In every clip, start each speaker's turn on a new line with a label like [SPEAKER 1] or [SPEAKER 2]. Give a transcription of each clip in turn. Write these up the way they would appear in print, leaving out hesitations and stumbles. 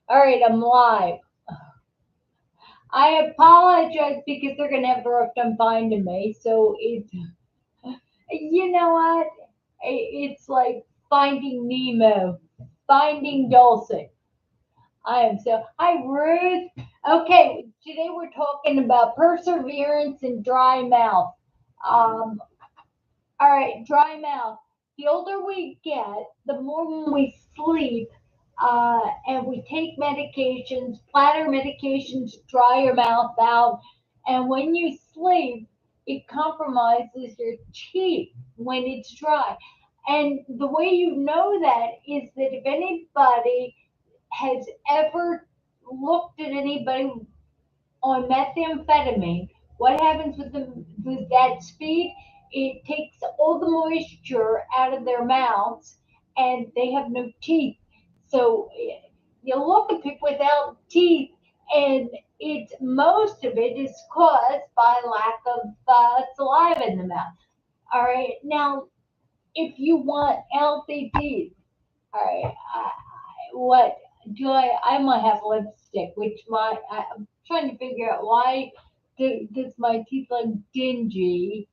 [SPEAKER 1] All right, I'm live. I apologize because they're gonna have a rough time finding me. So it's, you know what? It's like finding Nemo, finding Dulci. I am so. Hi, Ruth. Okay, today we're talking about perseverance and dry mouth. Um, all right, dry mouth. The older we get, the more when we sleep, and we take medications, bladder medications, dry your mouth out. And when you sleep, it compromises your teeth when it's dry. And the way you know that is that if anybody has ever looked at anybody on methamphetamine, what happens with that speed? It takes all the moisture out of their mouths, and they have no teeth. So you look at people without teeth, and it's most of it is caused by lack of saliva in the mouth. All right, now if you want healthy teeth, all right, what do I might have lipstick, which I'm trying to figure out why does my teeth look dingy?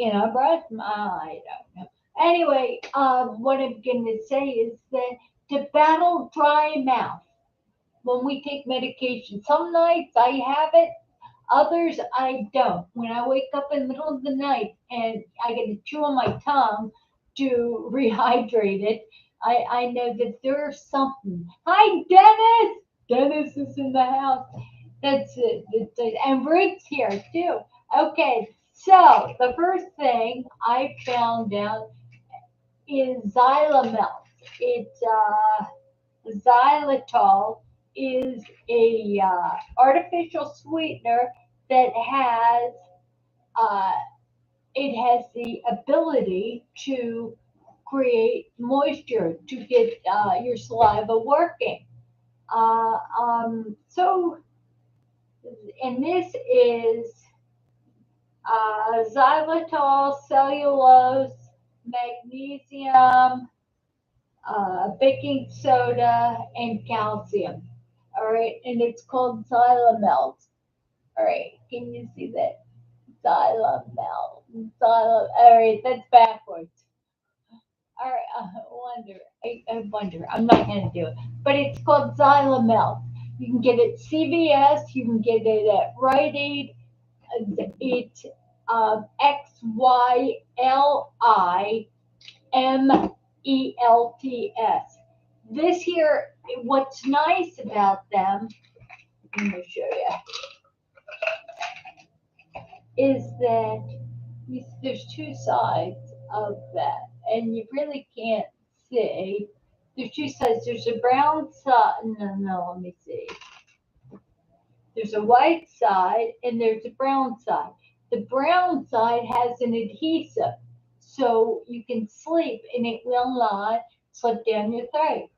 [SPEAKER 1] I brush my, I don't know. Anyway, what I'm gonna say is that to battle dry mouth when we take medication, some nights I have it, others I don't. When I wake up in the middle of the night and I get to chew on my tongue to rehydrate it, I know that there's something. Hi, Dennis! Dennis is in the house. That's it. And Ruth's here too. Okay, so the first thing I found out is xylomel. It's xylitol is a artificial sweetener that uh, has the ability to create moisture to get your saliva working. So, and this is xylitol, cellulose, magnesium, baking soda, and calcium. All right, and it's called xylomel. All right, can you see that? Xylomel. All right, that's backwards. All right, I wonder. I'm not going to do it. But it's called Xylomel. You can get it at CVS. You can get it at Rite Aid. It's XYLIMELTS. This here, what's nice about them, let me show you, is that there's two sides of that, and you really can't see. There's two sides. There's a brown side. No, let me see. There's a white side and there's a brown side. The brown side has an adhesive, so you can sleep and it will not slip down your throat.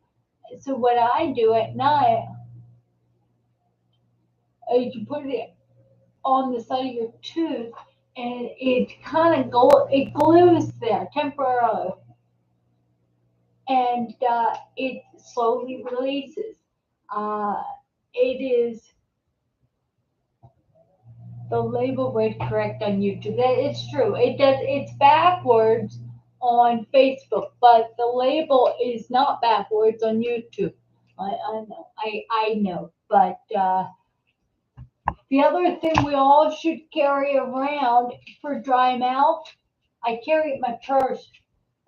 [SPEAKER 1] So what I do at night is you put it on the side of your tooth, and it kind of it glues there temporarily, and it slowly releases. Uh, it is the label read correct on YouTube. That it's true. It does. It's backwards on Facebook, but the label is not backwards on YouTube. I know. I know. But the other thing we all should carry around for dry mouth, I carry it in my purse,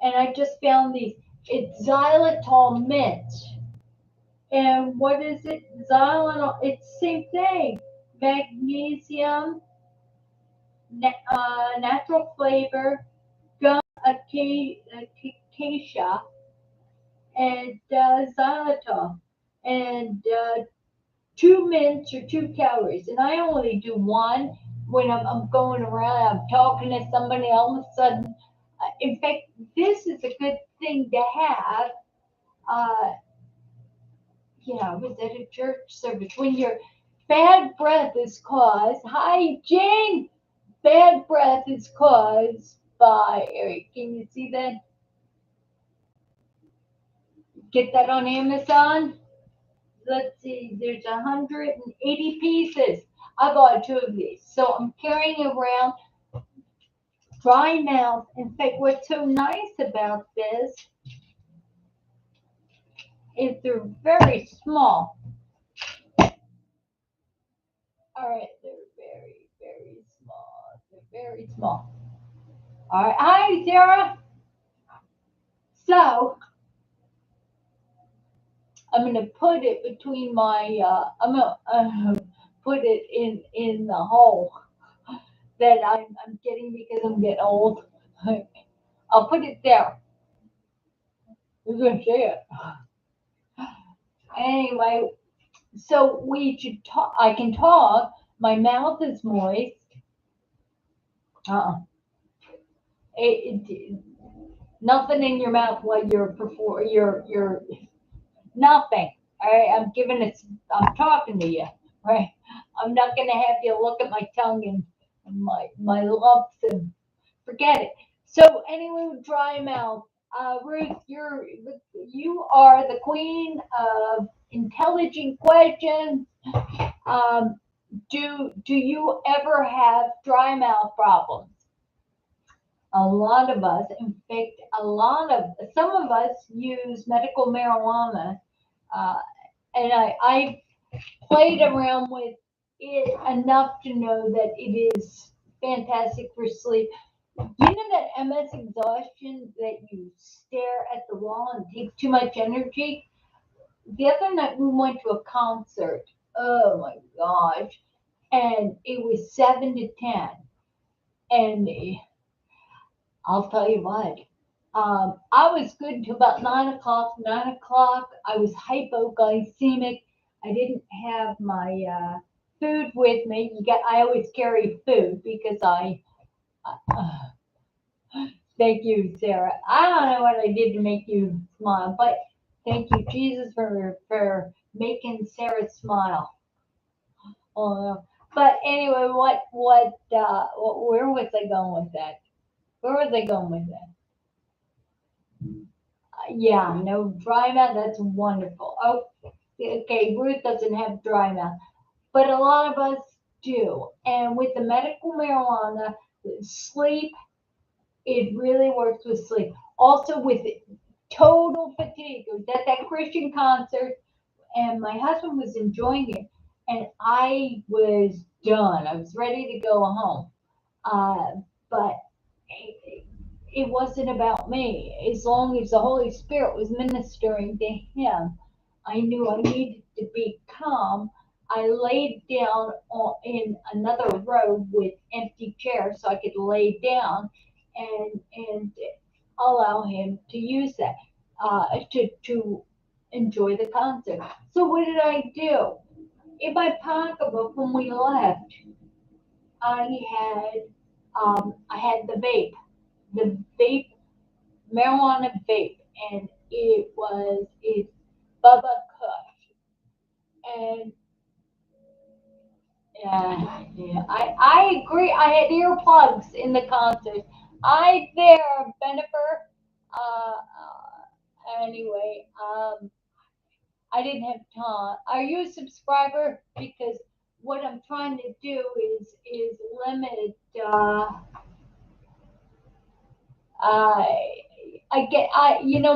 [SPEAKER 1] and I just found these. It's xylitol mints. And what is it? Xylitol. It's the same thing. Magnesium, natural flavor, gum acacia, and xylitol, and two mints or 2 calories. And I only do one when I'm going around, I'm talking to somebody, all of a sudden. In fact, this is a good thing to have. Uh, I was at a church service. When your bad breath is caused, hi, Jane! Bad breath is caused by, Eric, can you see that? Get that on Amazon. let's see, there's 180 pieces. I bought two of these. So I'm carrying around dry mouth. In fact, what's so nice about this is they're very small. All right, they're very, very small. They're very small. All right, hi, Sarah. So I'm gonna put it between my. I'm gonna put it in the hole that I'm getting because I'm getting old. I'll put it there. You're gonna see it anyway. So we should talk. I can talk. My mouth is moist. Uh-uh. It, nothing in your mouth while you're perform. You're nothing. All right. I'm giving it. I'm talking to you. Right. I'm not gonna have you look at my tongue and my lumps and forget it. So anyway, dry mouth. Ruth, you are the queen of intelligent questions. Um, do you ever have dry mouth problems? A lot of us, in fact, some of us use medical marijuana, uh, and I played around with it enough to know that it is fantastic for sleep. You know that MS exhaustion that you stare at the wall and take too much energy? The other night we went to a concert. Oh my gosh. And it was 7 to 10. And I'll tell you what. I was good until about 9 o'clock. 9 o'clock, I was hypoglycemic. I didn't have my food with me. I always carry food because uh, thank you, Sarah. I don't know what I did to make you smile, but thank you, Jesus, for making Sarah smile. Oh, no. But anyway, where was I going with that? Where was I going with that? Yeah, no dry mouth. That's wonderful. Oh, okay. Ruth doesn't have dry mouth, but a lot of us do. And with the medical marijuana, sleep, it really works with sleep. Also with total fatigue. I was at that Christian concert, and my husband was enjoying it, and I was done. I was ready to go home. But it wasn't about me. As long as the Holy Spirit was ministering to him, I knew I needed to be calm. I laid down in another row with empty chairs so I could lay down and allow him to use that to enjoy the concert. So what did I do? In my pocketbook when we left, I had the vape marijuana vape, and it's Bubba Kush, and yeah, I agree. I had earplugs in the concert. I there, Benifer. Anyway, I didn't have time. Are you a subscriber? Because what I'm trying to do is limit.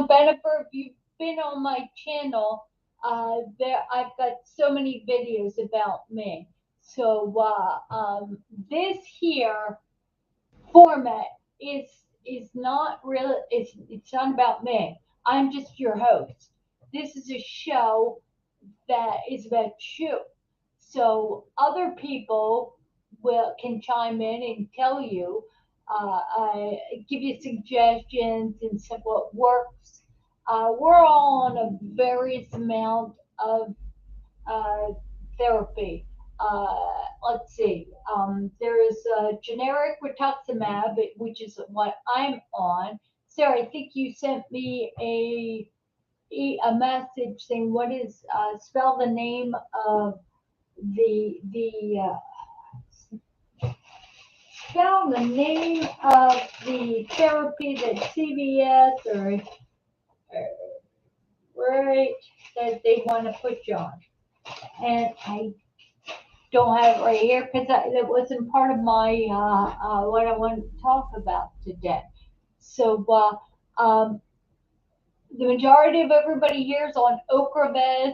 [SPEAKER 1] Bennifer, if you've been on my channel, I've got so many videos about me. So this here format is not really it's not about me. I'm just your host. This is a show that is about you. So other people will can chime in and tell you, give you suggestions and say what works. We're all on a various amount of uh, therapy. Let's see. There is generic rituximab, which is what I'm on. Sarah, I think you sent me a message saying what is spell the name of the spell the name of the therapy that CVS or right, that they want to put you on. And I don't have it right here because it wasn't part of my what I want to talk about today. So the majority of everybody here is on Ocrevus.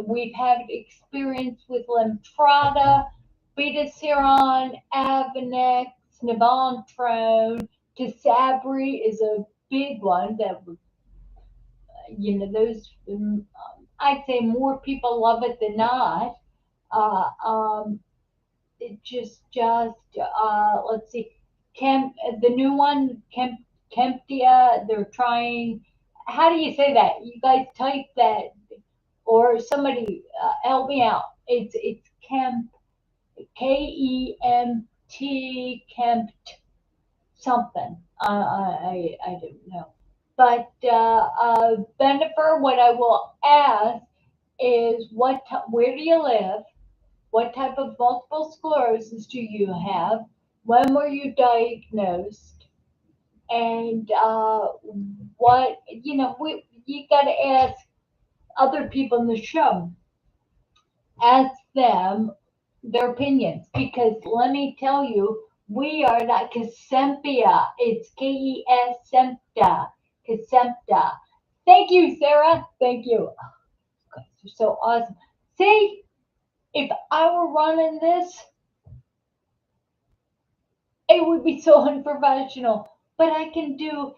[SPEAKER 1] We've had experience with Lemtrada, Beta-Seron, Avonex, Nivantrone. Tisabri is a big one that, those, I'd say more people love it than not. Uh, um, it let's see, the new one, Kemptia, they're trying. How do you say that? You guys type that, or somebody help me out. It's Kemt something. I don't know. But Benifer, what I will ask is where do you live? What type of multiple sclerosis do you have? When were you diagnosed? And you got to ask other people in the show. Ask them their opinions because let me tell you, we are not Casempia. It's Kes Sempta. Casempta. Thank you, Sarah. Thank you. Oh, you're so awesome. See, if I were running this, it would be so unprofessional. But I can do,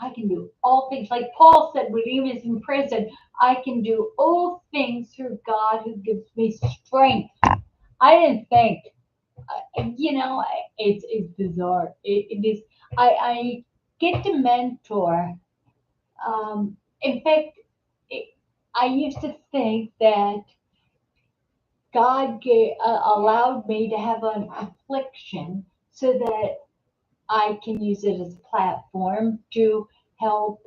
[SPEAKER 1] I can do all things. Like Paul said when he was in prison, I can do all things through God who gives me strength. I didn't think, it's bizarre. It is. I get to mentor. In fact, it, I used to think that God allowed me to have an affliction so that I can use it as a platform to help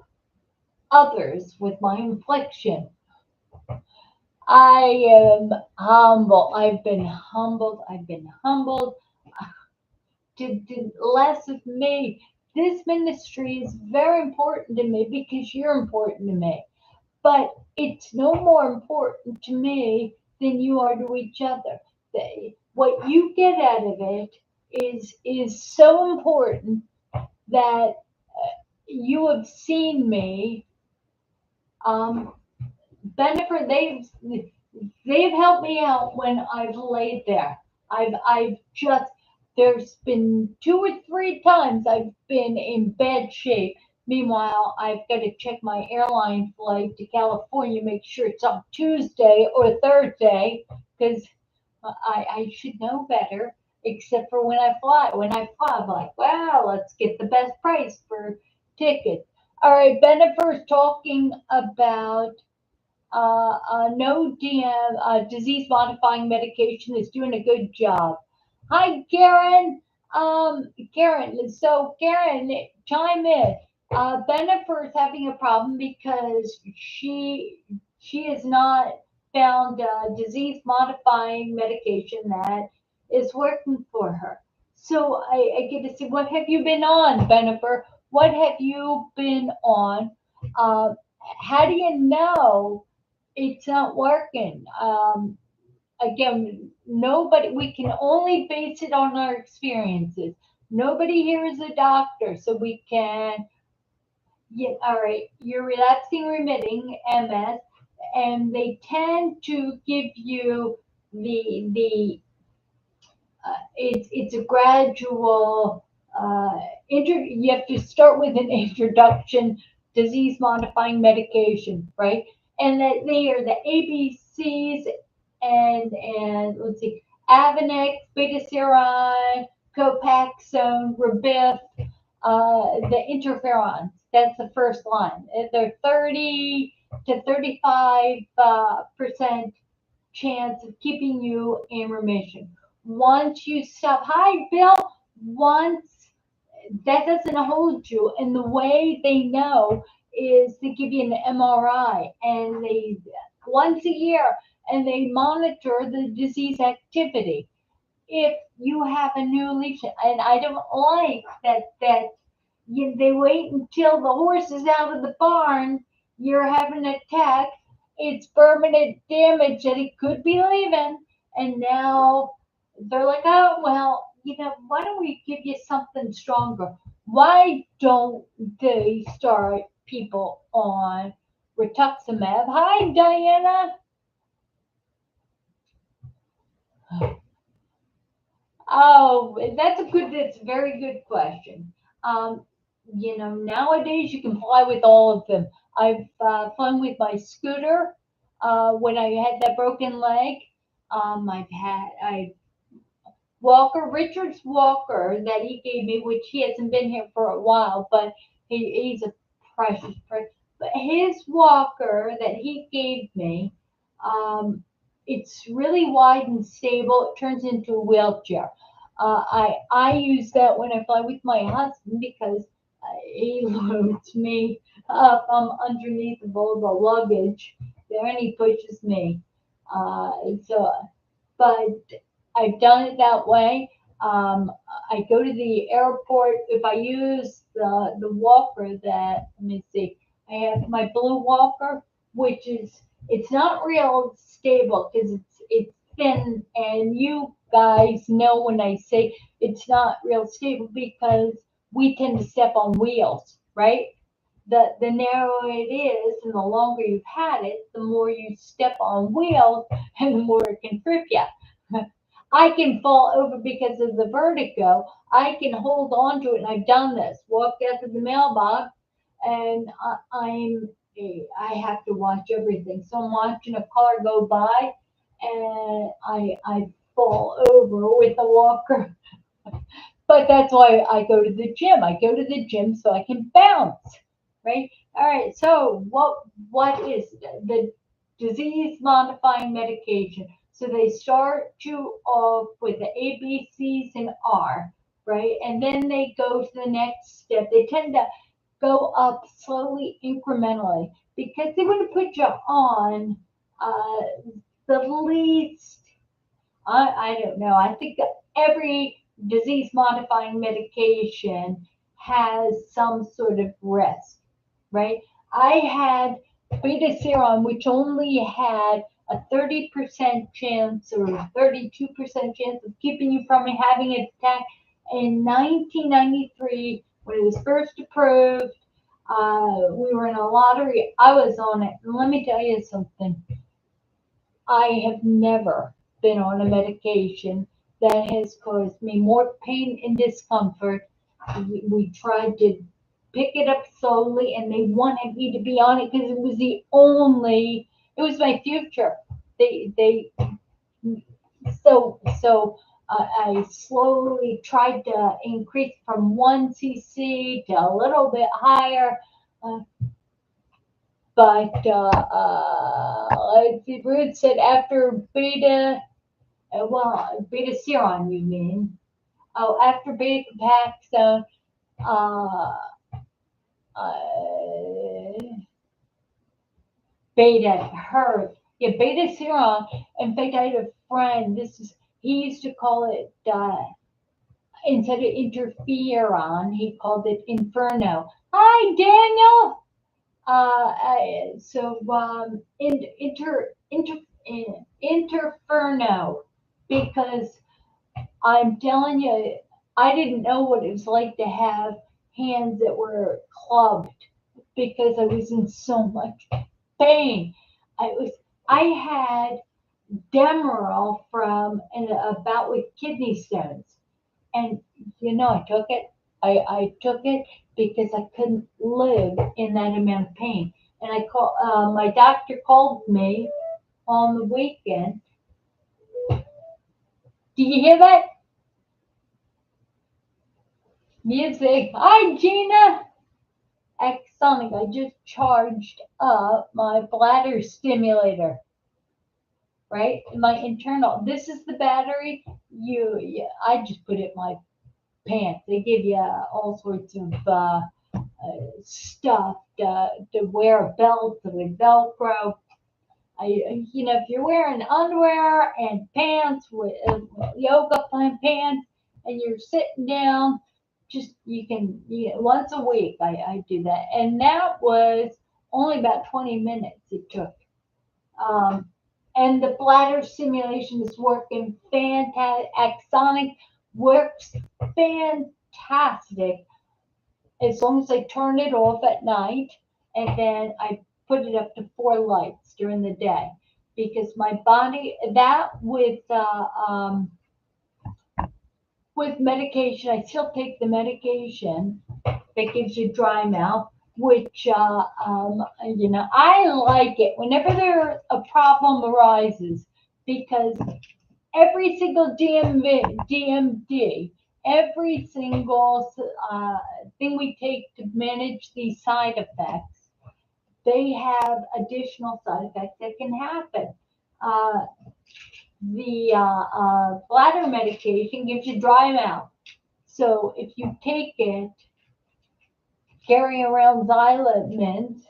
[SPEAKER 1] others with my affliction. I am humble. I've been humbled. I've been humbled. To less of me. This ministry is very important to me because you're important to me. But it's no more important to me than you are to each other. What you get out of it is so important that you have seen me um, benefit. They've helped me out when I've laid there. I've just there's been 2 or 3 times I've been in bad shape. Meanwhile, I've got to check my airline flight to California, make sure it's on Tuesday or Thursday, because I should know better. Except for when I fly. When I fly, I'm like, wow, let's get the best price for tickets. All right, Bennifer's talking about no DM disease modifying medication is doing a good job. Hi, Karen. Karen. So, Karen, chime in. Bennifer is having a problem because she has not found disease modifying medication that is working for her. So I get to say, what have you been on, Bennifer? What have you been on? Uh, how do you know it's not working? Again, nobody, we can only base it on our experiences. Nobody here is a doctor, so we can, yeah, all right, you're relapsing remitting MS, and they tend to give you it's a gradual you have to start with an introduction disease modifying medication, right? And that they are the ABCs and let's see, Avonex, Beta-Seron, Copaxone, Rebif, the interferons. That's the first line. They're 30 to 35 percent chance of keeping you in remission. Once you stop, hi Bill, once that doesn't hold you, and the way they know is to give you an MRI, and they once a year, and they monitor the disease activity. If you have a new lesion, and I don't like that they wait until the horse is out of the barn. You're having an attack. It's permanent damage that he could be leaving. And now they're like, oh, well, why don't we give you something stronger? Why don't they start people on rituximab? Hi, Diana. Oh, that's a very good question. Um, nowadays you can fly with all of them. I've flown with my scooter when I had that broken leg. I Walker, Richard's walker that he gave me, which he hasn't been here for a while, but he's a precious. But his walker that he gave me, um, it's really wide and stable. It turns into a wheelchair. I use that when I fly with my husband because he loads me up underneath of all the luggage there, and he pushes me. Uh, so, but I've done it that way. Um, I go to the airport if I use the walker that let me see. I have my blue walker, which is it's not real stable because it's thin, and you guys know when I say it's not real stable because we tend to step on wheels, right? The narrower it is and the longer you've had it, the more you step on wheels and the more it can trip you. I can fall over because of the vertigo. I can hold on to it, and I've done this. Walked out to the mailbox, and I have to watch everything. So I'm watching a car go by, and I fall over with the walker. But that's why I go to the gym. I go to the gym so I can bounce, right? All right. So what is the disease modifying medication? So they start you off with the A, B, C's, and R, right? And then they go to the next step. They tend to go up slowly, incrementally, because they want to put you on uh, the least I don't know. I think that every disease modifying medication has some sort of risk, right? I had beta serum, which only had a 30% chance or 32% chance of keeping you from having an attack in 1993 when it was first approved. We were in a lottery. I was on it. And let me tell you something. I have never been on a medication that has caused me more pain and discomfort. We tried to pick it up slowly, and they wanted me to be on it because it was my future. They, I slowly tried to increase from 1 cc to a little bit higher. Uh, but let's see, Ruth said after beta seron, you mean? Oh, after beta Paxone, uh, uh, beta hurt. Yeah, beta seron. In fact, I had a friend. He used to call it instead of interferon, he called it inferno. Hi, Daniel. Interferno, because I'm telling you, I didn't know what it was like to have hands that were clubbed because I was in so much pain. I was I had Demerol from a bout with kidney stones, and I took it. I took it because I couldn't live in that amount of pain. And my doctor called me on the weekend. Do you hear that music? Hi, Gina. Exonic. I just charged up my bladder stimulator, right? My internal. This is the battery. I just put it in my pants. They give you all sorts of stuff to wear a belt with Velcro. If you're wearing underwear and pants with yoga pants, and you're sitting down, just you can once a week I do that, and that was only about 20 minutes it took. Um, and the bladder stimulation is working fantastic. Axonic works fantastic as long as I turn it off at night and then I put it up to 4 lights during the day because my body that with medication I still take the medication that gives you dry mouth, which I like it whenever there a problem arises because every single DMD, every single thing we take to manage these side effects, they have additional side effects that can happen. Uh, the bladder medication gives you dry mouth. So if you take it, carry around Xylem mint,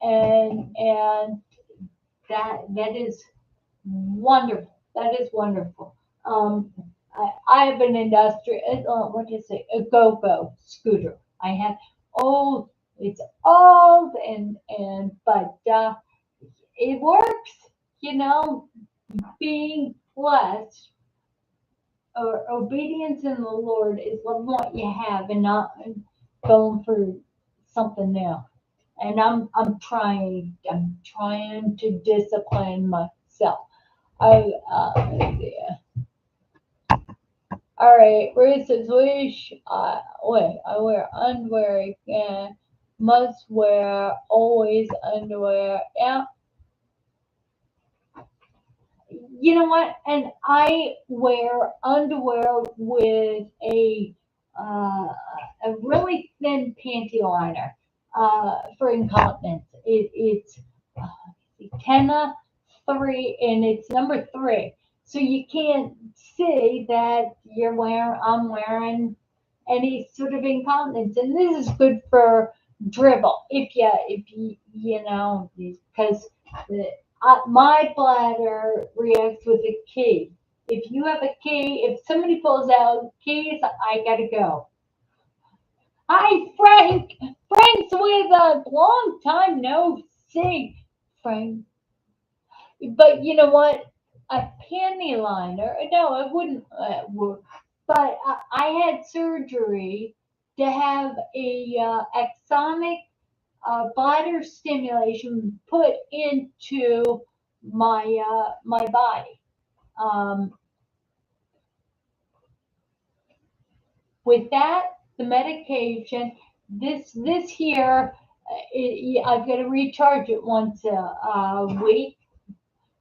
[SPEAKER 1] and that is wonderful. That is wonderful. I have an industrial, what do you say, a go-go scooter. I have old, it's old but it works. You know, being blessed or obedience in the Lord is what you have and not going for something new. And I'm trying to discipline myself. Yeah. All right, Ruth says, I wear underwear again. Must wear always underwear. Yeah, you know what? And I wear underwear with uh, a really thin panty liner for incontinence. It's Tenna 3, and it's number 3. So you can't see that I'm wearing any sort of incontinence, and this is good for dribble. If you because my bladder reacts with a key. If you have a key, if somebody pulls out keys, I gotta go. Hi, Frank. Frank's with a long time no see, Frank. But you know what? A panty liner, no, it wouldn't work. But I had surgery to have a axonic bladder stimulation put into my body. Um, with that, the medication, this here, I've got to recharge it once a week.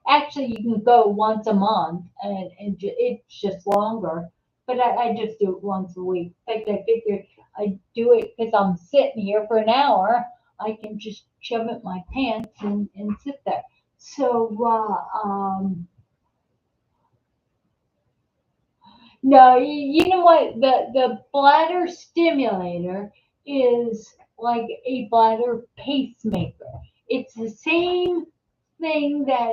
[SPEAKER 1] Actually, you can go once a month, and it's just longer. But I just do it once a week. In fact, I figured I do it because I'm sitting here for an hour. I can just shove it in my pants and sit there. So, no, you know what? The bladder stimulator is like a bladder pacemaker. It's the same thing that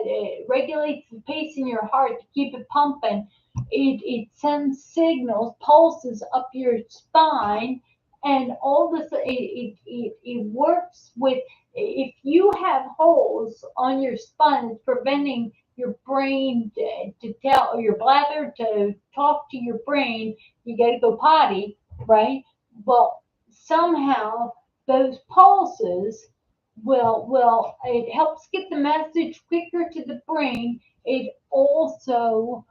[SPEAKER 1] regulates the pace in your heart to keep it pumping. It sends signals, pulses up your spine, and all this. It works with if you have holes on your spine, it's preventing your brain to tell or your bladder to talk to your brain. You got to go potty, right? Well, somehow those pulses will it helps get the message quicker to the brain. It also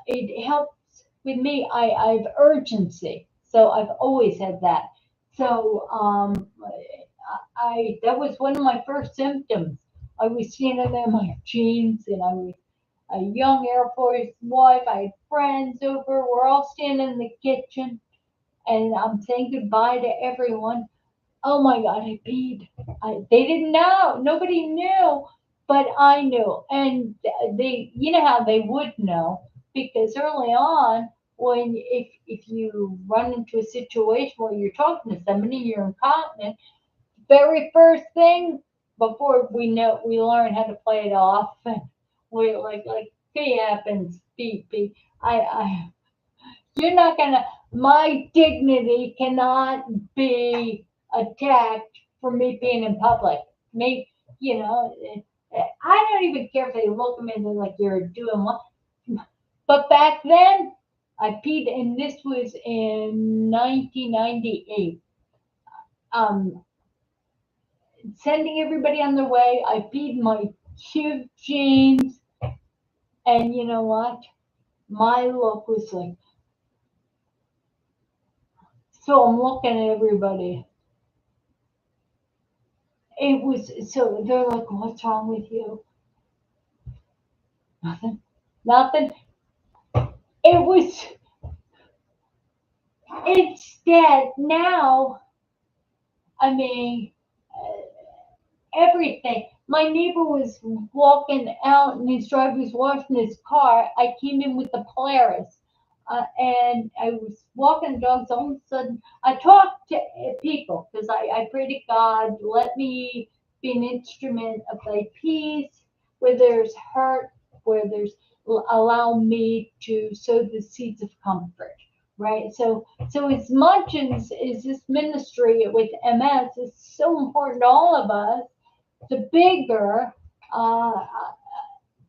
[SPEAKER 1] it helps with me. I have urgency, so I've always had that. So I that was one of my first symptoms. I was standing there in my jeans, and I was a young Air Force wife. I had friends over. We're all standing in the kitchen, and I'm saying goodbye to everyone. Oh my God, I peed. They didn't know. Nobody knew, but I knew. And you know how they would know because early on, when if you run into a situation where you're talking to somebody, you're incontinent. Very first thing before we learn how to play it off. We like pee happens, pee pee. I you're not gonna. My dignity cannot be attacked for me being in public. Me, you know, I don't even care if they look at me and they're like, you're doing what? But back then, I peed, and this was in 1998. Um, Sending everybody on their way, I peed my cute jeans, and you know what? My look was like, so I'm looking at everybody. It was so they're like, what's wrong with you? Nothing. Nothing. It was instead now, I mean, everything. My neighbor was walking out in his driveway, was washing his car. I came in with the Polaris. And I was walking the dogs. All of a sudden, I talked to people because I pray to God, let me be an instrument of thy peace where there's hurt, where there's allow me to sow the seeds of comfort. Right. So as much as this ministry with MS is so important to all of us, the bigger uh,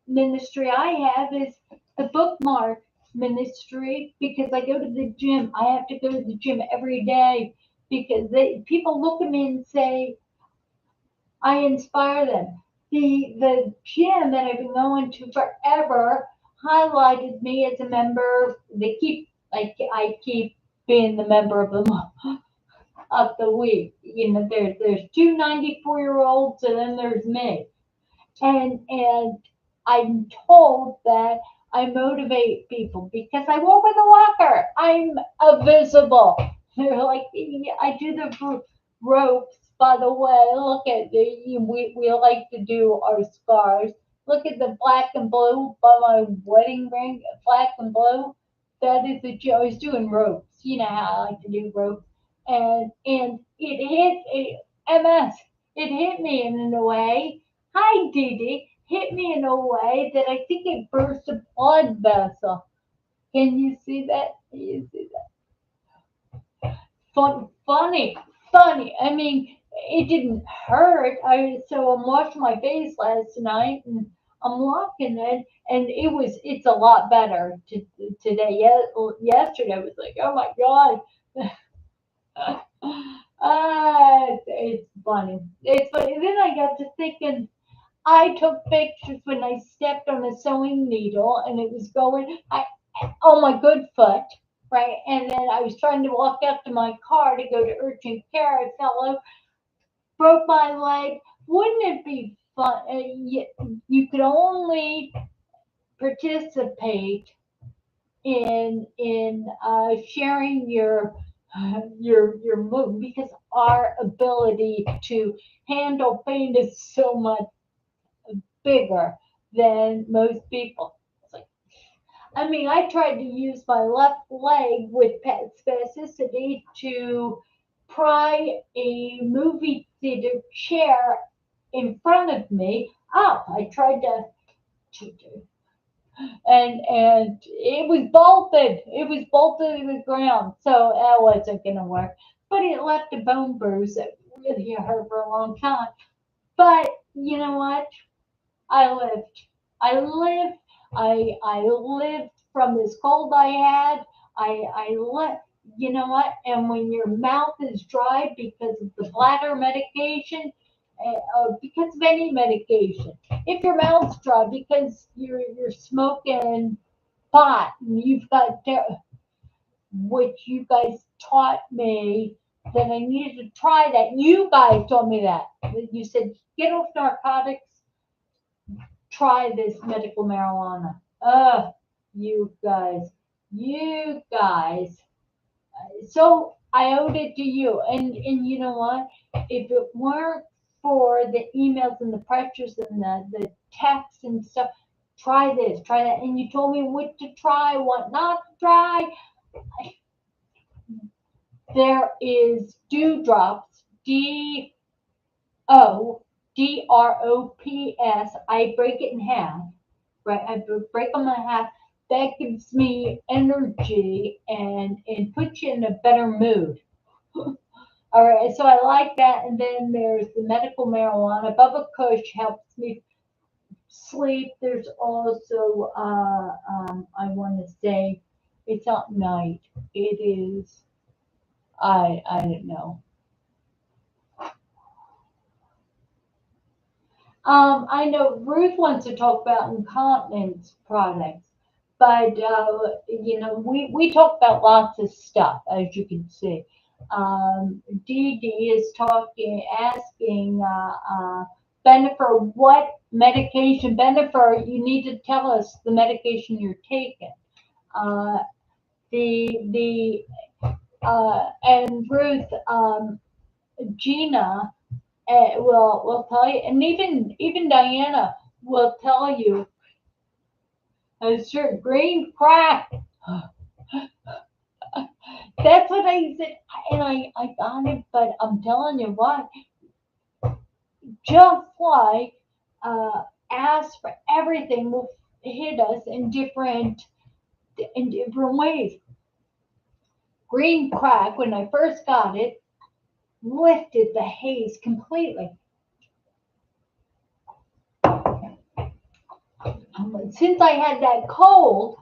[SPEAKER 1] ministry I have is the bookmark ministry because I go to the gym. I have to go to the gym every day because people look at me and say I inspire them. The gym that I've been going to forever highlighted me as a member. They keep I keep being the member of the month of the week. You know, there's two 94-year olds and then there's me. And I'm told that I motivate people because I walk with a walker. I'm invisible. They're like, "Yeah, I do the ropes. By the way, look at we like to do our scars. Look at the black and blue by my wedding ring, black and blue. That is I was doing ropes. You know how I like to do ropes, and it hit MS. It hit me in a way. Hi, Dee Dee. Hit me in a way that I think it burst a blood vessel. Can you see that? Can you see that? Funny. I mean, it didn't hurt. I'm washing my face last night and I'm walking it, and it's a lot better today. Yesterday I was like, oh my god. It's funny. It's funny. Then I got to thinking. I took pictures when I stepped on a sewing needle and it was going on my good foot, right? And then I was trying to walk out to my car to go to urgent care. I fell over, broke my leg. Wouldn't it be fun? You could only participate in sharing your move because our ability to handle pain is so much bigger than most people. It's like, I mean, I tried to use my left leg with spasticity to pry a movie theater chair in front of me up. I tried to do, and it was bolted. It was bolted to the ground, so that wasn't gonna work. But it left a bone bruise that really hurt for a long time. But you know what? I lived. I lived. I lived from this cold I had. I lived. You know what? And when your mouth is dry because of the bladder medication, or because of any medication, if your mouth's dry because you're smoking pot and you've got which you guys taught me that I needed to try that. You guys told me that. You said get off narcotics, try this medical marijuana. You guys. So I owed it to you. And you know what? If it weren't for the emails and the pressures and the texts and stuff, try this, try that. And you told me what to try, what not to try. There is dewdrops, DODROPS. I break it in half, right? I break them in half. that gives me energy and puts you in a better mood. All right, so I like that. And then there's the medical marijuana. Bubba Kush helps me sleep. There's also, I want to say, it's not night. It is, I don't know. I know Ruth wants to talk about incontinence products, but we talk about lots of stuff, as you can see. Dee Dee is asking Bennifer, what medication, Bennifer, you need to tell us the medication you're taking. Uh, the and Ruth, Gina will tell you, and even Diana will tell you a certain green crack. That's what I said, and I got it. But I'm telling you what, just like ask for everything will hit us in different ways. Green crack, when I first got it, lifted the haze completely. Since I had that cold,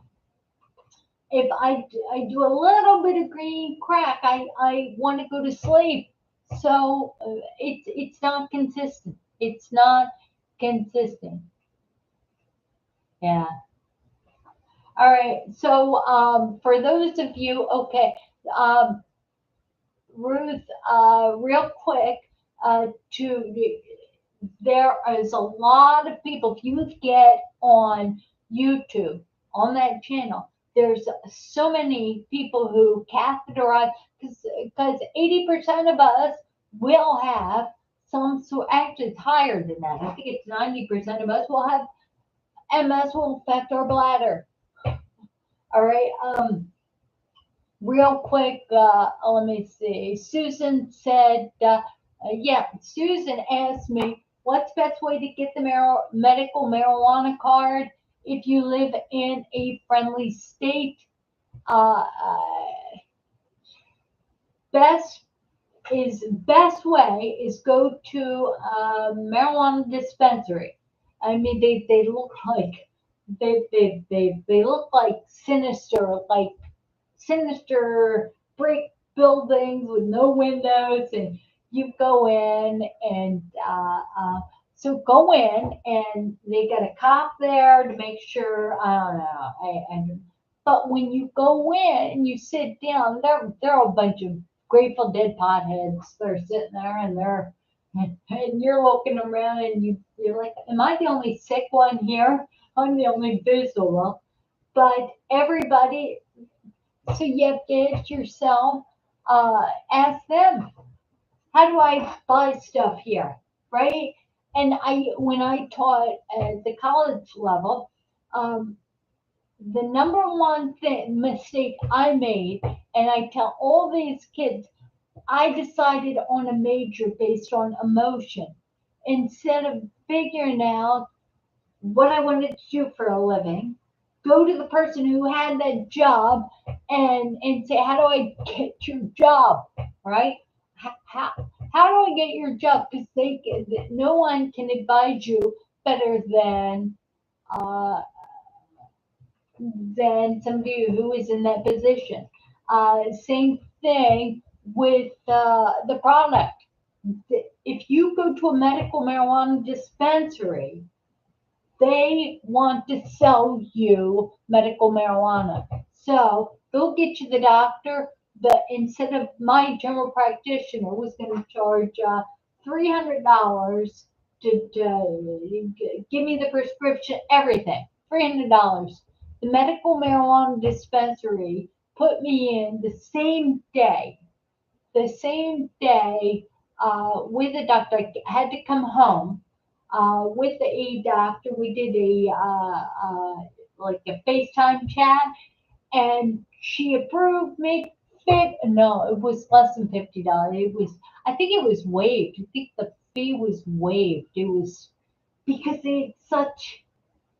[SPEAKER 1] if I do a little bit of green crack, I want to go to sleep. So it's not consistent. It's not consistent. Yeah. All right. So for those of you, okay, um, Ruth, real quick, to there is a lot of people. If you get on YouTube on that channel, there's so many people who catheterize because 80% of us will have some. So actually, it's higher than that. I think it's 90% of us will have MS. Will affect our bladder. All right. Real quick, let me see. Susan said, yeah, Susan asked me, what's the best way to get the medical marijuana card if you live in a friendly state? Best best way is go to a marijuana dispensary. I mean, they look like they look like sinister brick buildings with no windows, and you go in and so go in and they got a cop there to make sure. I don't know. But when you go in and you sit down, there are a bunch of Grateful Dead potheads. They're sitting there and and you're looking around and you're like, am I the only sick one here? I'm the only visual. But everybody, so you have to ask yourself, ask them, how do I buy stuff here, right? And when I taught at the college level, um, the number one mistake I made, and I tell all these kids, I decided on a major based on emotion instead of figuring out what I wanted to do for a living, go to the person who had that job and say, how do I get your job? Right? How, how do I get your job? Because no one can advise you better uh, than somebody who is in that position. Same thing with the product. If you go to a medical marijuana dispensary, they want to sell you medical marijuana. So they'll get you the doctor. Instead of my general practitioner was going to charge $300 to give me the prescription, everything, $300. The medical marijuana dispensary put me in the same day with a doctor. I had to come home with a doctor. We did like a FaceTime chat, and she approved me. No, it was less than $50. I think it was waived. I think the fee was waived. It was because it's such.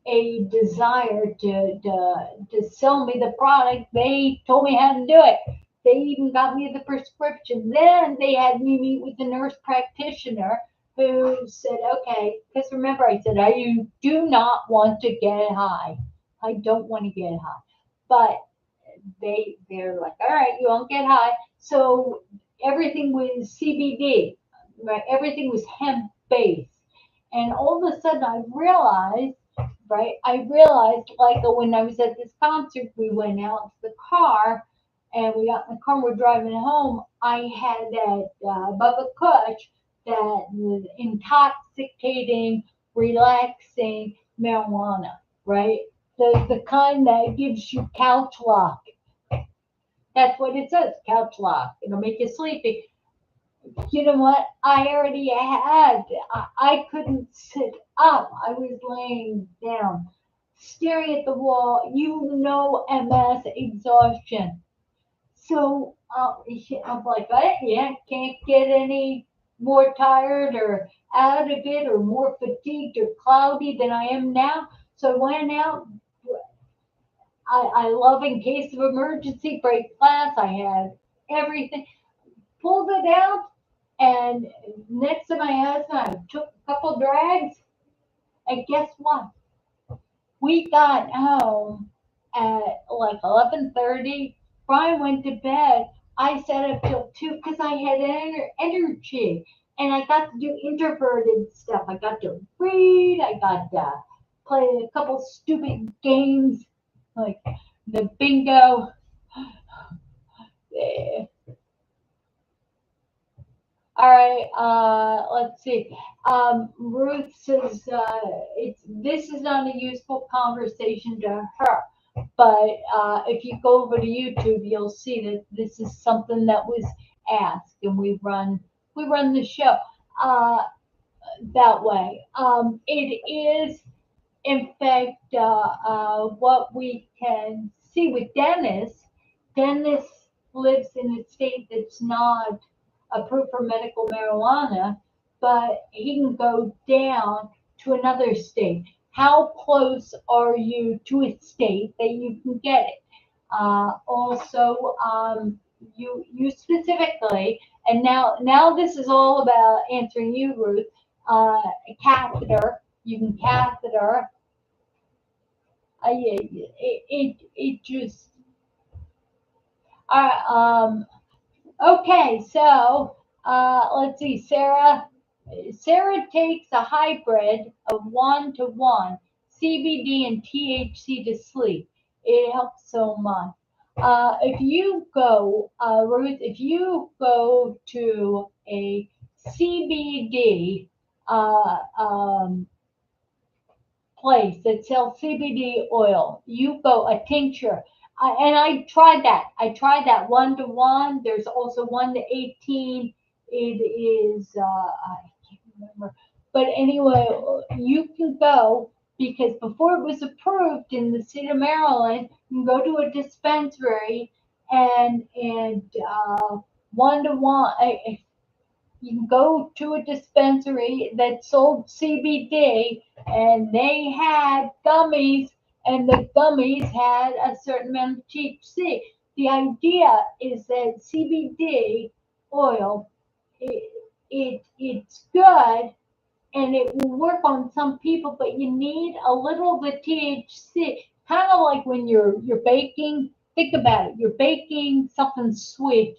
[SPEAKER 1] a desire to sell me the product. They told me how to do it. They even got me the prescription. Then they had me meet with the nurse practitioner who said, okay, because remember I said, I do not want to get high. I don't want to get high. But they're like, all right, you won't get high. So everything was CBD, right? Everything was hemp based. And all of a sudden I realized, right? I realized like when I was at this concert, we went out to the car and we got in the car and we're driving home. I had that Bubba Kush, that was intoxicating, relaxing marijuana, right? The kind that gives you couch lock. That's what it says, couch lock. It'll make you sleepy. You know what? I already had. I couldn't sit up. I was laying down, staring at the wall. You know, MS exhaustion. So I'm like, yeah, can't get any more tired or out of it or more fatigued or cloudy than I am now. So I went out. I love in case of emergency break glass. I had everything. Pulled it out, and next to my husband, I took a couple drags, and guess what? We got home at like 11:30. Brian went to bed. I sat up till 2 because I had energy, and I got to do introverted stuff. I got to read. I got to play a couple stupid games like the bingo. Eh, All right, let's see. Ruth says it's this is not a useful conversation to her, but if you go over to YouTube, you'll see that this is something that was asked, and we run the show uh, that way. It is, in fact, what we can see with Dennis. Dennis lives in a state that's not approved for medical marijuana, but he can go down to another state. How close are you to a state that you can get it? Also, you specifically, and now this is all about answering you, Ruth. A catheter. You can catheter. It just um okay, so let's see, Sarah. Sarah takes a hybrid of 1-to-1 CBD and THC to sleep. It helps so much. If you go, Ruth, if you go to a CBD place that sells CBD oil. You go a tincture. And I tried that. I tried that 1-to-1. There's also 1-to-18. It is, I can't remember. But anyway, you can go because before it was approved in the state of Maryland, you can go to a dispensary and 1-to-1. You can go to a dispensary that sold CBD and they had gummies and the gummies had a certain amount of THC. The idea is that CBD oil, it's good and it will work on some people, but you need a little of the THC. Kind of like when you're baking. Think about it. You're baking something sweet,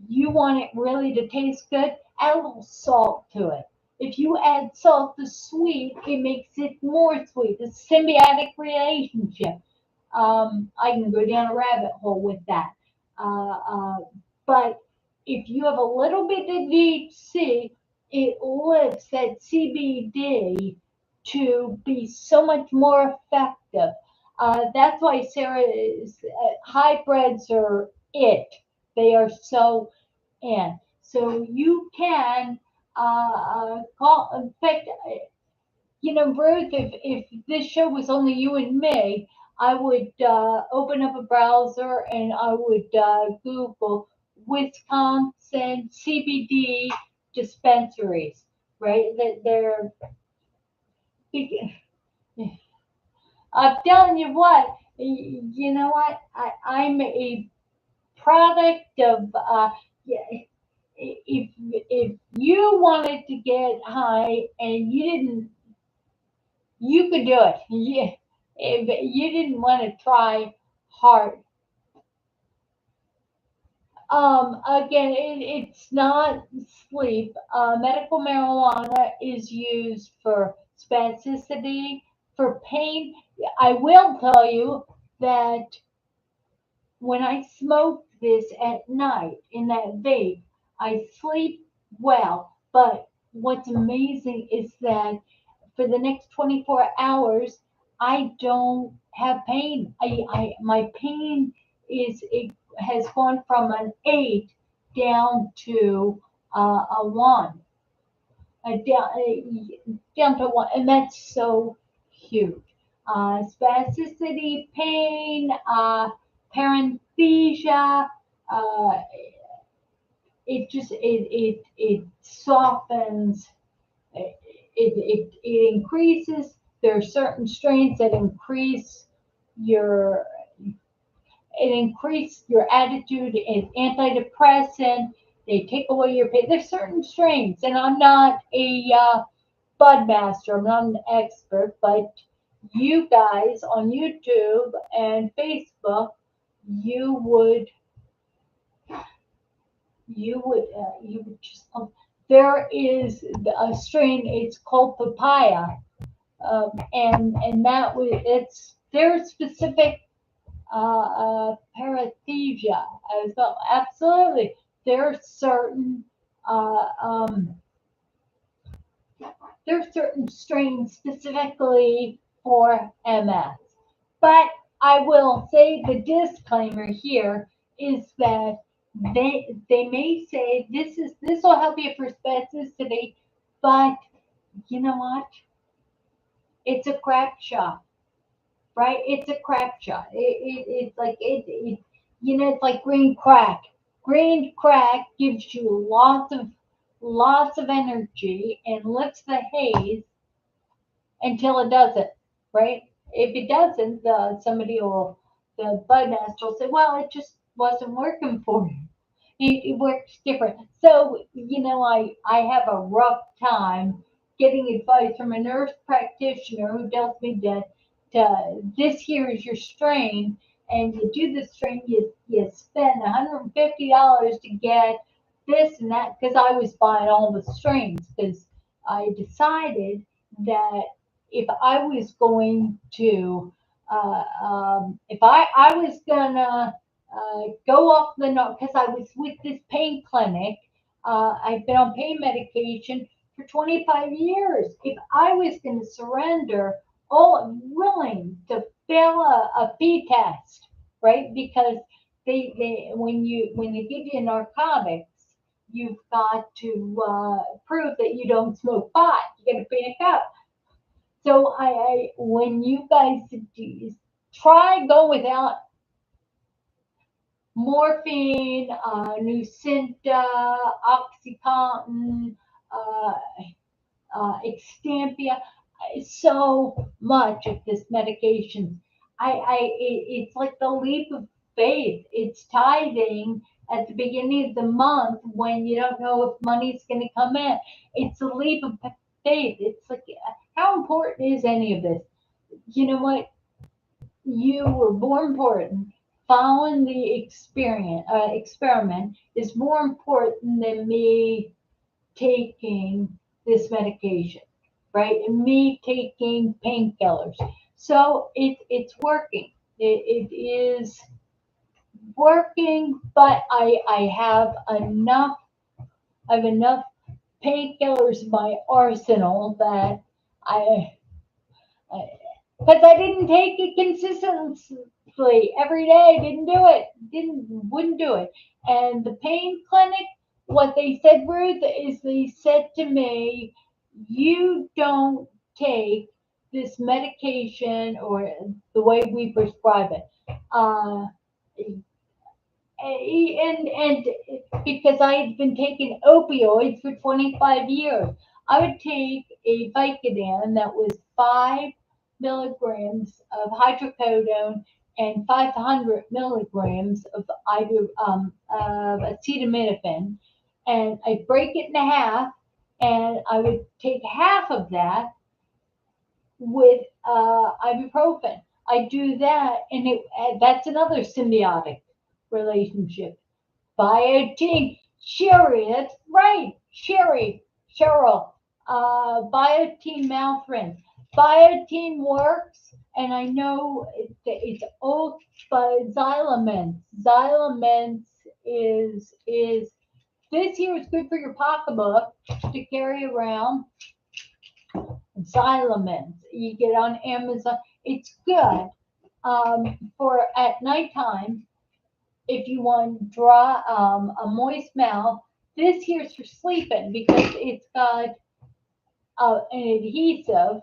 [SPEAKER 1] you want it really to taste good, add a little salt to it. If you add salt to sweet, it makes it more sweet. It's a symbiotic relationship. I can go down a rabbit hole with that. Uh, uh, but if you have a little bit of THC, it lifts that CBD to be so much more effective. That's why Sarah's hybrids are it. They are so in. So you can call. In fact, Ruth, if this show was only you and me, I would open up a browser and I would Google Wisconsin CBD dispensaries, right? That they're big. I'm telling you what, you know what? I'm a product of, yeah, if you wanted to get high and you didn't, you could do it. Yeah. If you didn't want to try hard, again, it's not sleep. Medical marijuana is used for spasticity, for pain. I will tell you that when I smoke this at night in that vape, I sleep well. But what's amazing is that for the next 24 hours, I don't have pain. My pain it has gone from an 8 down to a 1, down to 1, and that's so huge. Spasticity, pain, paresthesia, uh, it softens, it increases. There are certain strains that your increase your attitude. It's antidepressant. They take away your pain. There's certain strains, and I'm not a bud master. I'm not an expert, but you guys on YouTube and Facebook, you would you would just there is a strain. It's called papaya, and that was it's their specific paresthesia as well. Absolutely, there are certain uh, um, strains specifically for MS. But I will say the disclaimer here is that they may say this will help you for spasticity, but you know what? It's a crap shot, right? It's a crap shot. It's like it's like green crack. Green crack gives you lots of energy and lifts the haze until it doesn't, right? If it doesn't, the bud master will say, well, it just wasn't working for me. It works different. So, I have a rough time getting advice from a nurse practitioner who tells me that this here is your strain, and you do the strain, you spend $150 to get this and that, because I was buying all the strains, because I decided that if I was going to, if I was gonna go off the note, because I was with this pain clinic. I've been on pain medication for 25 years. If I was going to surrender, oh, I'm willing to fail a P test, right? Because when they give you narcotics, you've got to prove that you don't smoke pot. You got to pay a cup. So when you guys try go without morphine, Nucynta, OxyContin, uh, Extampia, so much of this medication. It's like the leap of faith. It's tithing at the beginning of the month when you don't know if money's going to come in. It's a leap of faith. It's like, how important is any of this? You know what? You were more important. Following the experiment is more important than me taking this medication, right? And me taking painkillers. So it's working. It is working, but I have enough. I have enough painkillers in my arsenal that I because I didn't take it consistently every day. Didn't do it. Wouldn't do it. And the pain clinic, what they said, Ruth, is they said to me, "You don't take this medication or the way we prescribe it." And because I had been taking opioids for 25 years, I would take a Vicodin that was 5 milligrams of hydrocodone and 500 milligrams of either of acetaminophen, and I break it in half, and I would take half of that with ibuprofen. I do that, and that's another symbiotic relationship. Biotin, Sherry, that's right, Sherry, Cheryl. Biotin mouth rinse. Biotin works, and I know it's old, but Xylem is this year is good for your pocketbook to carry around. Xylem, you get on Amazon. It's good for at nighttime if you want dry, a moist mouth. This here's for sleeping because it's got an adhesive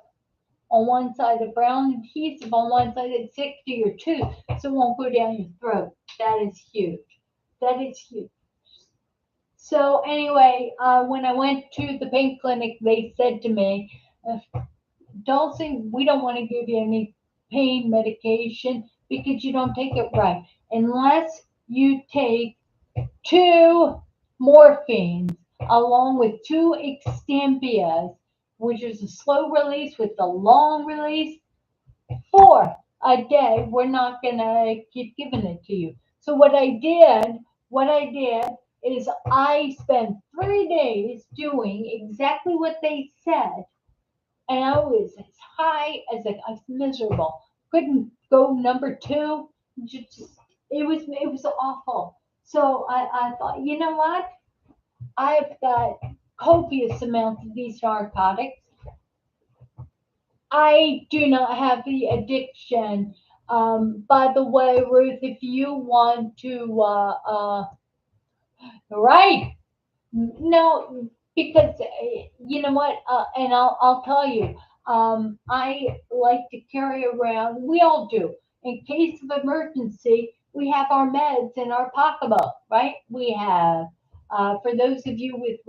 [SPEAKER 1] on one side, a brown adhesive on one side that sticks to your tooth so it won't go down your throat. That is huge. That is huge. So anyway, when I went to the pain clinic, they said to me, Dulcie, we don't want to give you any pain medication because you don't take it right. Unless you take two morphines along with two extempias, which is a slow release with the long release, for a day, we're not gonna keep giving it to you. So what I did is I spent 3 days doing exactly what they said, and I was as high as I was miserable. Couldn't go number two. Just it was awful. So I thought, you know what? I've got copious amounts of these narcotics. I do not have the addiction. By the way, Ruth, if you want to, right? No, because you know what? And I'll tell you. I like to carry around. We all do. In case of emergency, we have our meds in our pocketbook, right? We have. For those of you with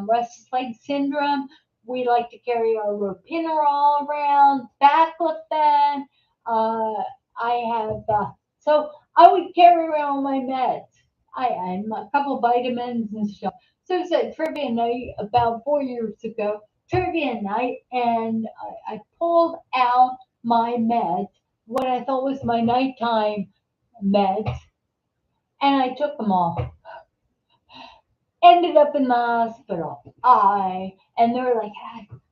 [SPEAKER 1] restless leg syndrome, we like to carry our ropinirole around, baclofen. Uh, I have. So I would carry around my meds. I and a couple vitamins and stuff. So it's a trivia night about 4 years ago. Trivia night, and I pulled out my meds, what I thought was my nighttime meds, and I took them all. Ended up in the hospital. And they were like,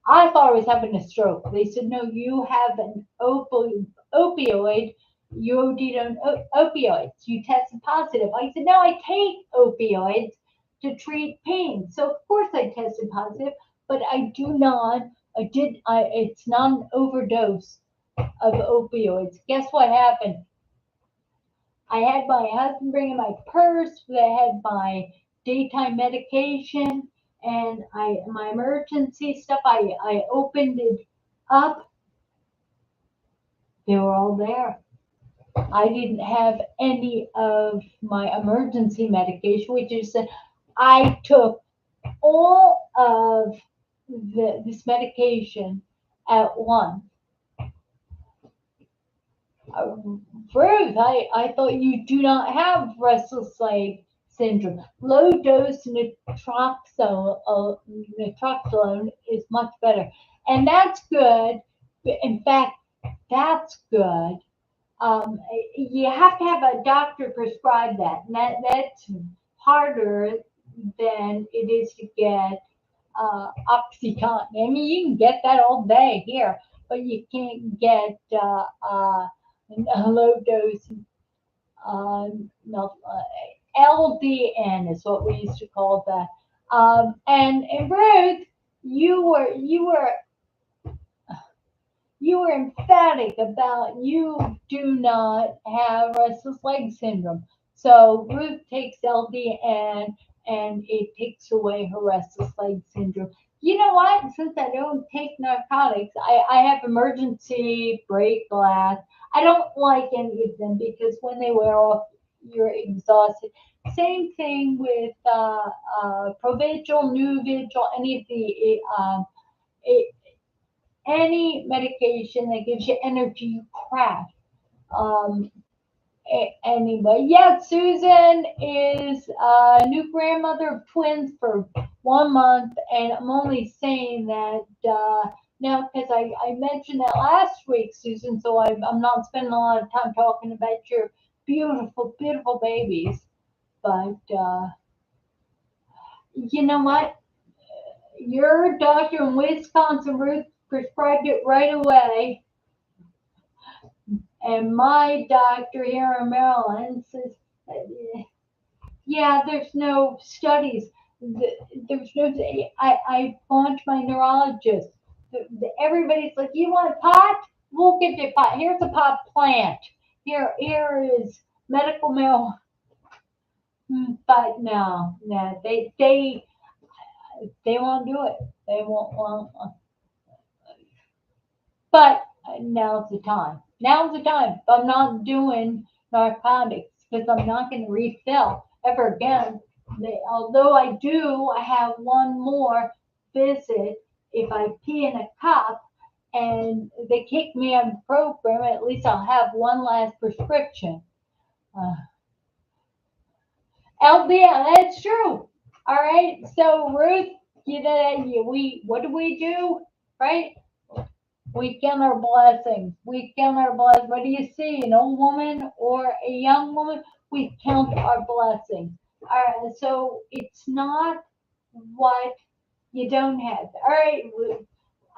[SPEAKER 1] I thought I was having a stroke. They said, no, you have an opioid. You OD'd on opioids. You tested positive. I said, no, I take opioids to treat pain. So of course I tested positive, but I do not. It's not an overdose of opioids. Guess what happened? I had my husband bring in my purse that had my daytime medication and my emergency stuff. I opened it up. They were all there. I didn't have any of my emergency medication, which is that I took all of this medication at once. Uh, Ruth, I thought you do not have restless leg syndrome. Low dose naloxone is much better. And that's good. In fact, that's good. You have to have a doctor prescribe that. And that's harder than it is to get Oxycontin. I mean, you can get that all day here, but you can't get a low dose. No, LDN is what we used to call that. And Ruth, you were you were you were emphatic about you do not have restless leg syndrome. So Ruth takes LDN and it takes away her restless leg syndrome. You know what? Since I don't take narcotics, I have emergency brake glass. I don't like any of them because when they wear off, you're exhausted. Same thing with Provigil, New Vigil, any of the Any medication that gives you energy, you crash. Um, anyway, yeah, Susan is a new grandmother of twins for 1 month, and I'm only saying that now because I mentioned that last week, Susan, so I'm not spending a lot of time talking about your beautiful, beautiful babies. But you know what? Your doctor in Wisconsin, Ruth, prescribed it right away, and my doctor here in Maryland says, yeah, there's no studies. There's no. I've gone to my neurologist. Everybody's like, you want pot? We'll get you pot. Here's a pot plant. Here is medical marijuana. But no, no, they won't do it. They won't. But now's the time. Now's the time. I'm not doing narcotics because I'm not going to refill ever again. Although I have one more visit if I pee in a cup and they kick me out of the program. At least I'll have one last prescription. Uh, LBL, that's true. All right. So Ruth, we what do? Right? We count our blessings. We count our blessings. What do you see? An old woman or a young woman? We count our blessings. So it's not what you don't have. All right.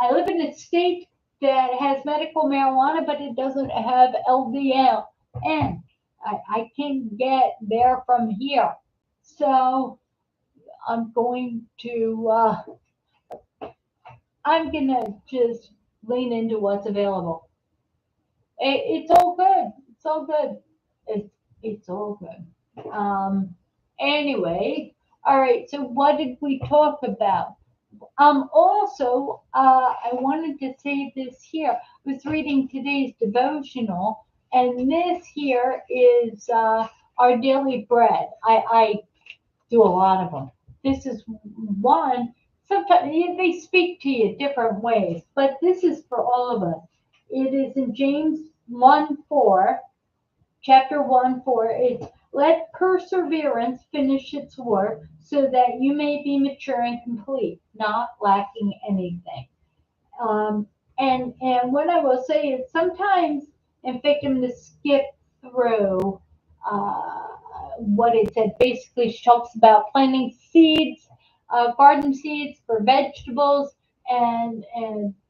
[SPEAKER 1] I live in a state that has medical marijuana, but it doesn't have LDL. And I can get there from here. So I'm going to, I'm going to just lean into what's available. It's all good. It's all good. It's all good. Anyway, all right. So what did we talk about? Also, I wanted to say this here. I was reading today's devotional, and this here is our daily bread. I do a lot of them. This is one. Sometimes they speak to you different ways, but this is for all of us. It is in James 1 4, chapter 1 4. It's let perseverance finish its work so that you may be mature and complete, not lacking anything. Um, and what I will say is sometimes, in fact, I'm going to skip through uh, what it said. Basically, she talks about planting seeds, garden seeds for vegetables, and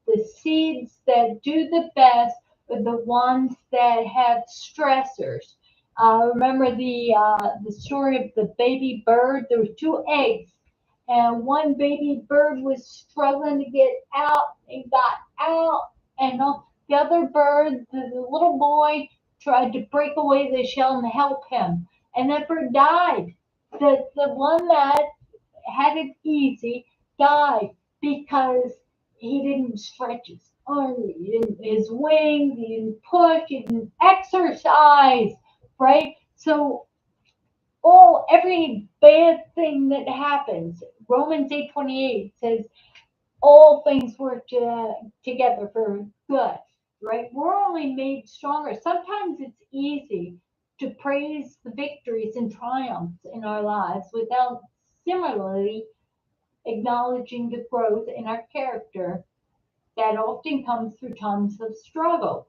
[SPEAKER 1] the seeds that do the best are the ones that have stressors. Remember the story of the baby bird? There were two eggs and one baby bird was struggling to get out and got out, and the other bird, the little boy, tried to break away the shell and help him, and that bird died. The one that had it easy died because he didn't stretch his arms, his wings, he didn't push, he didn't exercise, right? So every bad thing that happens, Romans 8:28 says all things work together for good, right? We're only made stronger. Sometimes it's easy to praise the victories and triumphs in our lives without similarly acknowledging the growth in our character that often comes through times of struggle.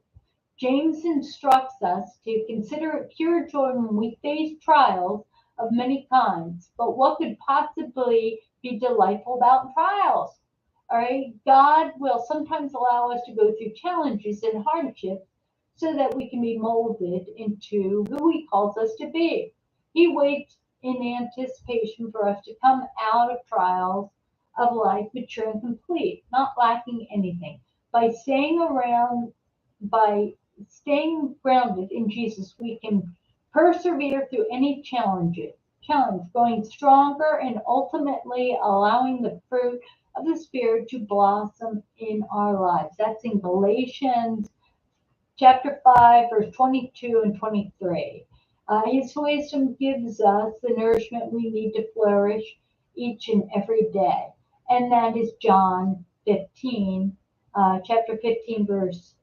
[SPEAKER 1] James instructs us to consider it pure joy when we face trials of many kinds. But what could possibly be delightful about trials? All right, God will sometimes allow us to go through challenges and hardships so that we can be molded into who He calls us to be. He waits in anticipation for us to come out of trials of life mature and complete, not lacking anything. By staying around, by staying grounded in Jesus, we can persevere through any challenge, growing stronger and ultimately allowing the fruit of the Spirit to blossom in our lives. That's in Galatians chapter 5, verse 22 and 23. His wisdom gives us the nourishment we need to flourish each and every day. And that is John 15, chapter 15, verse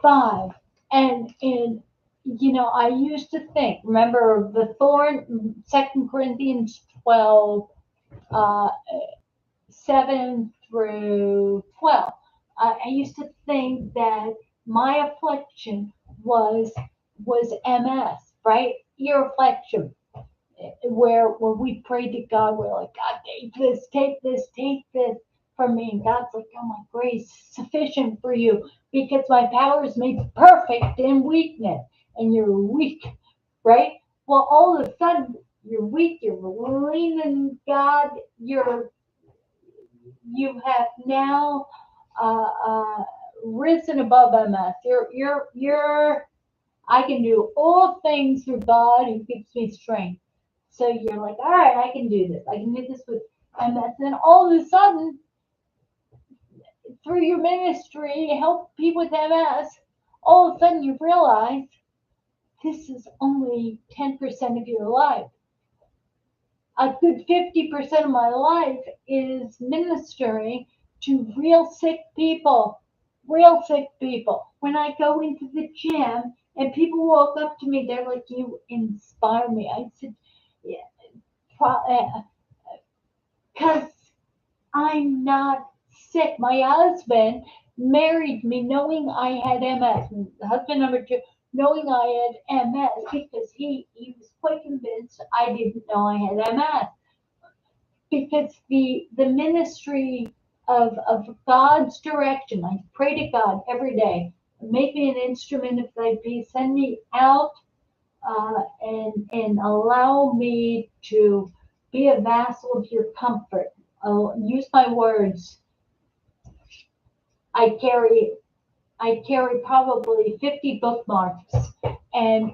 [SPEAKER 1] 5. And I used to think, remember the thorn, 2 Corinthians 12, uh, 7 through 12. I used to think that my affliction was was MS, right? Ear affliction, where we prayed to God, we're like, God, take this from me. And God's like, oh, my grace is sufficient for you because my power is made perfect in weakness. And you're weak, right? Well, all of a sudden, you're weak, you're leaning God, you have now uh, uh, risen above MS. You're I can do all things through God who gives me strength. So you're like, all right, I can do this. I can do this with MS. And then all of a sudden, through your ministry, help people with MS, all of a sudden you realize this is only 10% of your life. A good 50% of my life is ministering to real sick people. When I go into the gym and people walk up to me, they're like, you inspire me. I said, yeah, because I'm not sick. My husband married me knowing I had MS. Husband number two, knowing I had MS because he was quite convinced I didn't know I had MS. Because the ministry of God's direction, I pray to God every day, make me an instrument of thy peace, send me out and allow me to be a vassal of your comfort. I'll use my words. I carry I carry probably 50 bookmarks. And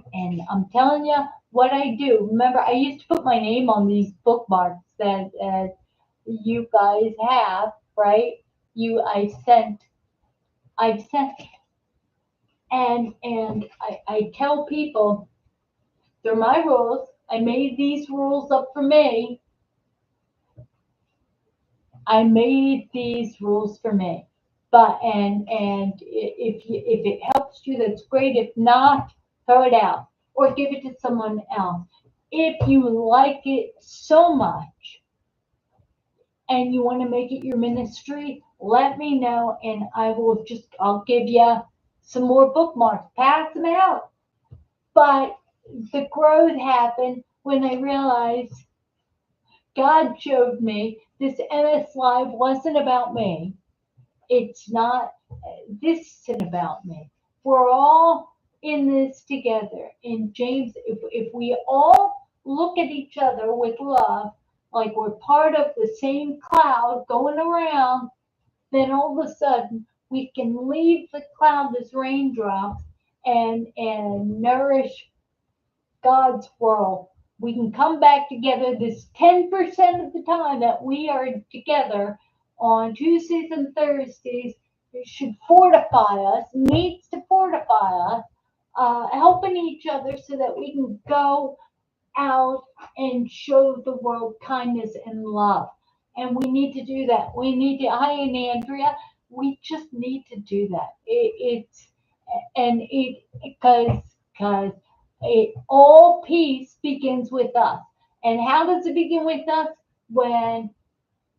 [SPEAKER 1] I'm telling you what I do. Remember, I used to put my name on these bookmarks that you guys have, right? You, I've sent, and I tell people they're my rules. I made these rules up for me. I made these rules for me. But if it helps you, that's great. If not, throw it out or give it to someone else. If you like it so much and you want to make it your ministry, let me know and I'll give you some more bookmarks. Pass them out. But the growth happened when I realized God showed me this MS Live wasn't about me. It's not, this isn't about me. We're all in this together. And James, if we all look at each other with love, like we're part of the same cloud going around, then all of a sudden we can leave the cloud as raindrops and nourish God's world. We can come back together this 10% of the time that we are together on Tuesdays and Thursdays. It should fortify us, needs to fortify us, helping each other so that we can go out and show the world kindness and love. And we need to do that. We need to, hi, and Andrea, we just need to do that. Because all peace begins with us. And how does it begin with us? When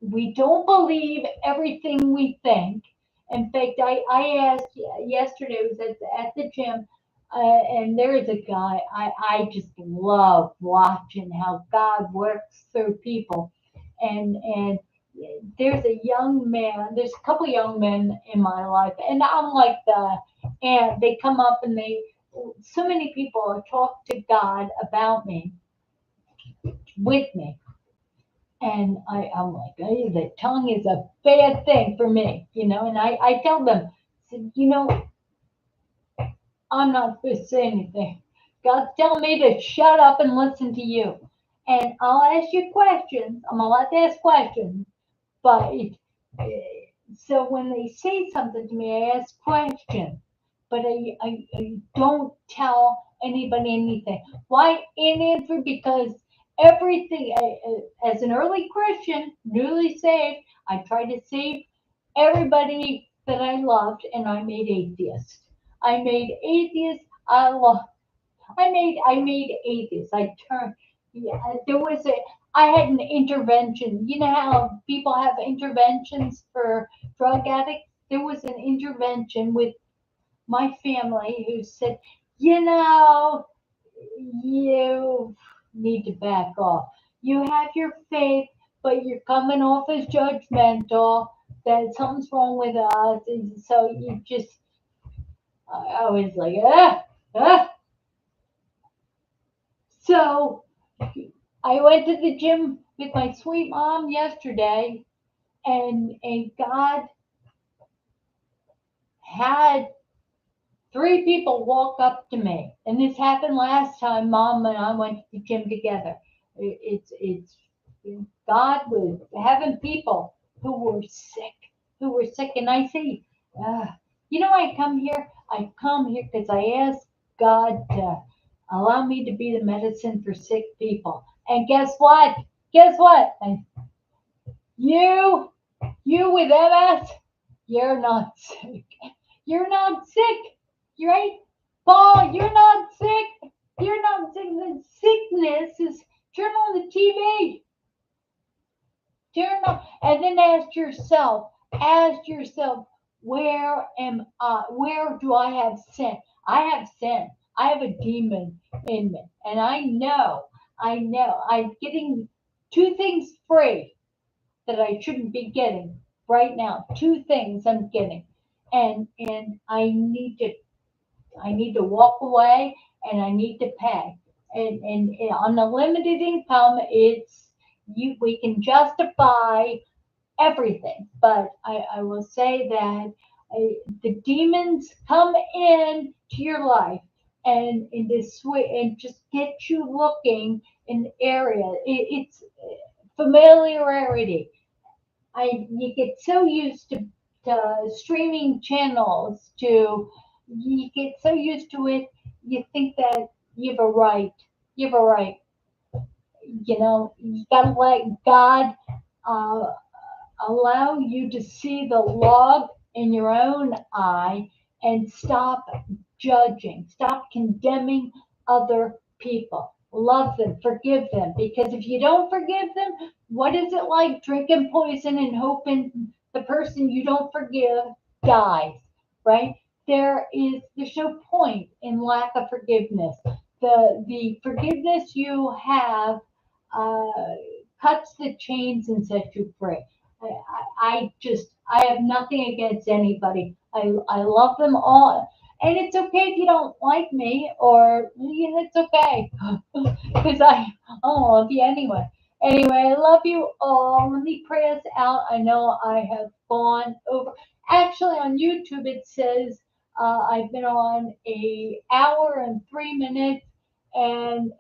[SPEAKER 1] we don't believe everything we think. In fact, I asked yesterday, I was at the gym, and there is a guy, I just love watching how God works through people. And there's there's a couple young men in my life, and I'm like and they come up and so many people talk to God about me, with me. And I'm like, hey, the tongue is a bad thing for me, and I tell them, I said, I'm not supposed to say anything. God's telling me to shut up and listen to you. And I'll ask you questions. I'm allowed to ask questions. But so when they say something to me, I ask questions. But I don't tell anybody anything. Why in answer? Because everything, as an early Christian, newly saved, I try to save everybody that I loved, and I made atheists. I made atheists. I made atheists. I turned. Yeah, there was a. I had an intervention. You know how people have interventions for drug addicts. There was an intervention with my family who said, you know, you need to back off. You have your faith, but you're coming off as judgmental. That something's wrong with us, and so you just. I was like, ah. So I went to the gym with my sweet mom yesterday, and God had three people walk up to me, and this happened last time Mom and I went to the gym together. It's God was having people who were sick, and I say, uh, I come here because I ask God to allow me to be the medicine for sick people. And guess what? Guess what? You, you with MS, you're not sick. You're not sick. You're right? Paul, you're not sick. You're not sick. The sickness is turn on the TV. Turn on and then ask yourself, where am I? Where do I have sin? I have sin. I have a demon in me. And I'm getting two things free that I shouldn't be getting right now. Two things I'm getting. And I need to walk away and I need to pay. And on the limited income, it's you we can justify everything. But I will say that the demons come in to your life and this way and just get you looking in area. It's familiarity. I you get so used to streaming channels to you get so used to it you think that you have a right. You have a right. You gotta let God uh, allow you to see the log in your own eye and stop judging, stop condemning other people. Love them, forgive them. Because if you don't forgive them, what is it like drinking poison and hoping the person you don't forgive dies, right? There's no point in lack of forgiveness. The forgiveness you have uh, cuts the chains and sets you free. I have nothing against anybody. I love them all. And it's okay if you don't like me, or it's okay because I love you anyway. Anyway, I love you all. Let me pray us out. I know I have gone over. Actually, on YouTube it says I've been on a hour and 3 minutes, and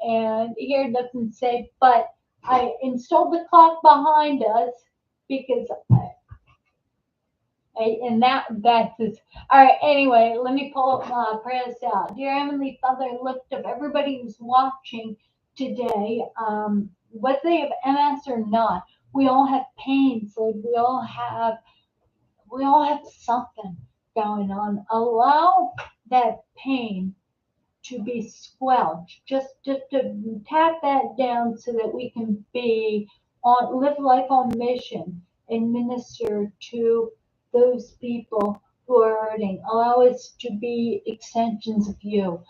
[SPEAKER 1] here it doesn't say, but I installed the clock behind us because and that's just all right. Anyway, let me pull up my prayers out. Dear Heavenly Father, lift up everybody who's watching today, whether they have MS or not. We all have pains, Lord. We all have something going on. Allow that pain to be squelched, just to tap that down so that we can be on live life on mission and minister to those people who are hurting. Allow us to be extensions of you.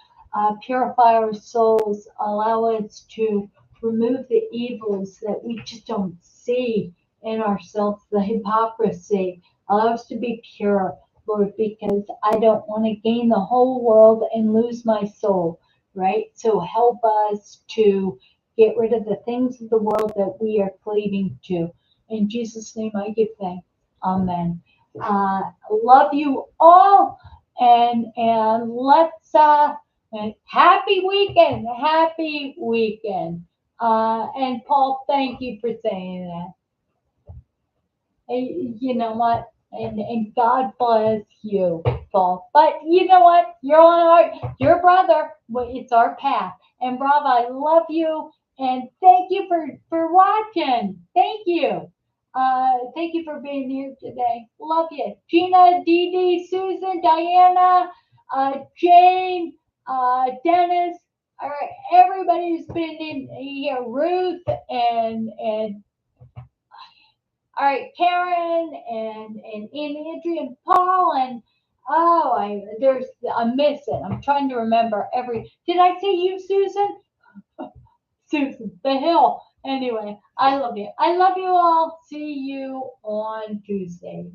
[SPEAKER 1] Purify our souls. Allow us to remove the evils that we just don't see in ourselves, the hypocrisy. Allow us to be pure, Lord, because I don't want to gain the whole world and lose my soul, right? So help us to get rid of the things of the world that we are cleaving to. In Jesus' name I give thanks. Amen. Love you all, and let's happy weekend, happy weekend. And Paul, thank you for saying that. You know what? And God bless you, Paul. But you know what? Your brother. Well, it's our path. And Bravo, I love you. And thank you for watching. Thank you. Thank you for being here today. Love you. Gina, Dee Dee, Susan, Diana, Jane, Dennis. All right, everybody who's been in here, Ruth, and all right, Karen, and Andrea, and Paul, and oh, I'm missing. I'm trying to remember every. Did I say you, Susan? Susan, the hill. Anyway, I love you. I love you all. See you on Tuesday.